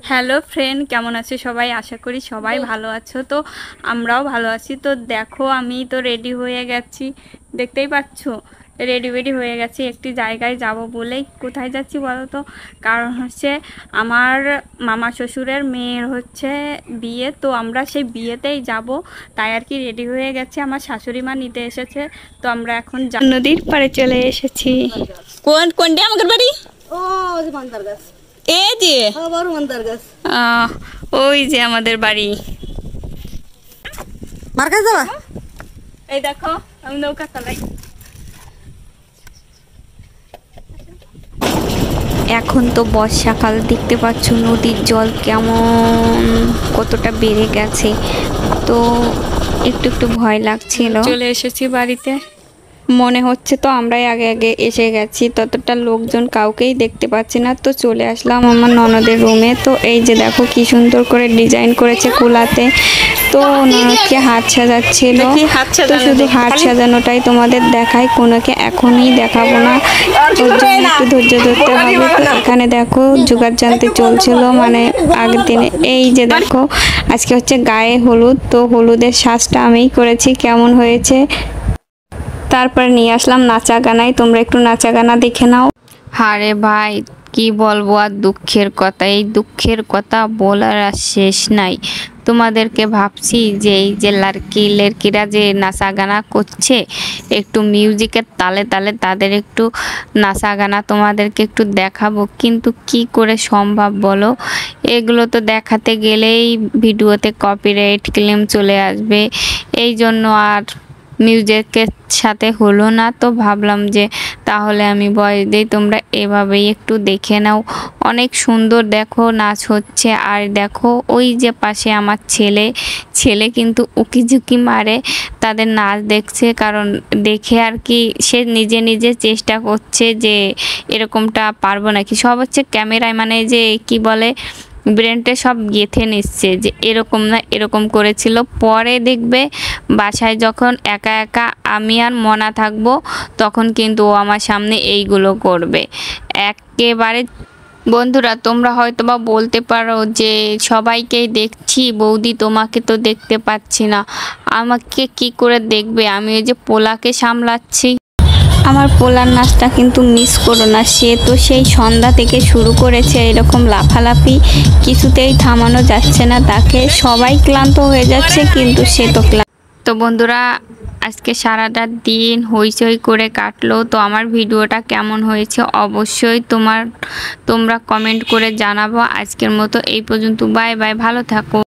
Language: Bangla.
হ্যালো ফ্রেন্ড, কেমন আছো সবাই? আশা করি সবাই ভালো আছো। তো আমরাও ভালো আছি। তো দেখো, আমি তো রেডি হয়ে গেছি, দেখতেই পাচ্ছ। রেডি হয়ে গেছি একটি জায়গায় যাব বলেই। কোথায় যাচ্ছি বলো তো? কারণ হচ্ছে আমার মামা শ্বশুরের মেয়ের হচ্ছে বিয়ে, তো আমরা সেই বিয়েতেই যাব, তাই আর কি রেডি হয়ে গেছে। আমার শাশুড়ি মা নিতে এসেছে, তো আমরা এখন নদীর পাড়ে চলে এসেছি। কোনটা আমাদের বাড়ি? ও যে মান্দার গাছ, এই যে বড় মান্দার গাছ, ওই যে আমাদের বাড়ি। মার কাছে যাবা? এই দেখো, আমি নৌকা চালাই। এখন তো বর্ষাকাল, দেখতে পাচ্ছ নদীর জল কেমন কতটা বেড়ে গেছে, তো একটু একটু ভয় লাগছিল। চলে এসেছি বাড়িতে, মনে হচ্ছে তো আমরাই আগে আগে এসে গেছি, ততটা লোকজন কাউকেই দেখতে পাচ্ছি না। তো চলে আসলাম আমার ননদের রুমে। তো এই যে দেখো কি সুন্দর করে ডিজাইন করেছে কুলাতে, তো ওনাকে হাত সাজাচ্ছিল। তো শুধু হাত সাজানোটাই তোমাদের দেখাই, কোনোকে এখনই দেখাবো না, ওর জন্য একটু ধৈর্য ধরতে হবে। তো এখানে দেখো জোগাড় জানতে চলছিল, মানে আগের দিনে। এই যে দেখো আজকে হচ্ছে গায়ে হলুদ, তো হলুদের সাজটা আমিই করেছি, কেমন হয়েছে। তারপর নিয়ে আসলাম নাচা গানায়, তোমরা একটু নাচা গানা দেখে নাও। আরে ভাই, কি বলবো আর দুঃখের কথা, এই দুঃখের কথা বলার আর শেষ নাই। তোমাদেরকে ভাবছি যে এই যে লেরকিরা যে নাচা গানা করছে, একটু মিউজিকের তালে তালে তাদের একটু নাচা গানা তোমাদেরকে একটু দেখাবো, কিন্তু কি করে সম্ভব বলো? এগুলো তো দেখাতে গেলেই ভিডিওতে কপিরাইট ক্লেম চলে আসবে, এই জন্য আর মিউজিকের সাথে হলো না। তো ভাবলাম যে তাহলে আমি ভয়েস দিই, তোমরা এভাবেই একটু দেখে নাও। অনেক সুন্দর দেখো নাচ হচ্ছে। আর দেখো ওই যে পাশে আমার ছেলে কিন্তু উকিঝুঁকি মারে তাদের নাচ দেখছে, কারণ দেখে আর কি সে নিজে নিজে চেষ্টা করছে যে এরকমটা পারবো নাকি। সব হচ্ছে ক্যামেরায়, মানে যে কি বলে, ব্রেনটা সব গেঁথে নিচ্ছে যে এরকম না এরকম করেছিল। পরে দেখবে বাসায় যখন একা একা আমি আর মনা থাকবো, তখন কিন্তু ও আমার সামনে এইগুলো করবে একেবারে। বন্ধুরা, তোমরা হয়তো বা বলতে পারো যে সবাইকেই দেখছি, বৌদি তোমাকে তো দেখতে পাচ্ছি না। আমাকে কি করে দেখবে? আমি ওই যে পোলাকে সামলাচ্ছি। আমার পোলার নাচটা কিন্তু মিস করো না, সে তো সেই সন্ধ্যা থেকে শুরু করেছে এরকম লাফালাফি, কিছুতেই থামানো যাচ্ছে না তাকে। সবাই ক্লান্ত হয়ে যাচ্ছে, কিন্তু সে তো ক্লান্ত। তো বন্ধুরা, আজকে সারাটা দিন হইচই করে কাটলো। তো আমার ভিডিওটা কেমন হয়েছে অবশ্যই তোমরা কমেন্ট করে জানাবো। আজকের মতো এই পর্যন্ত, বাই বাই, ভালো থাকো।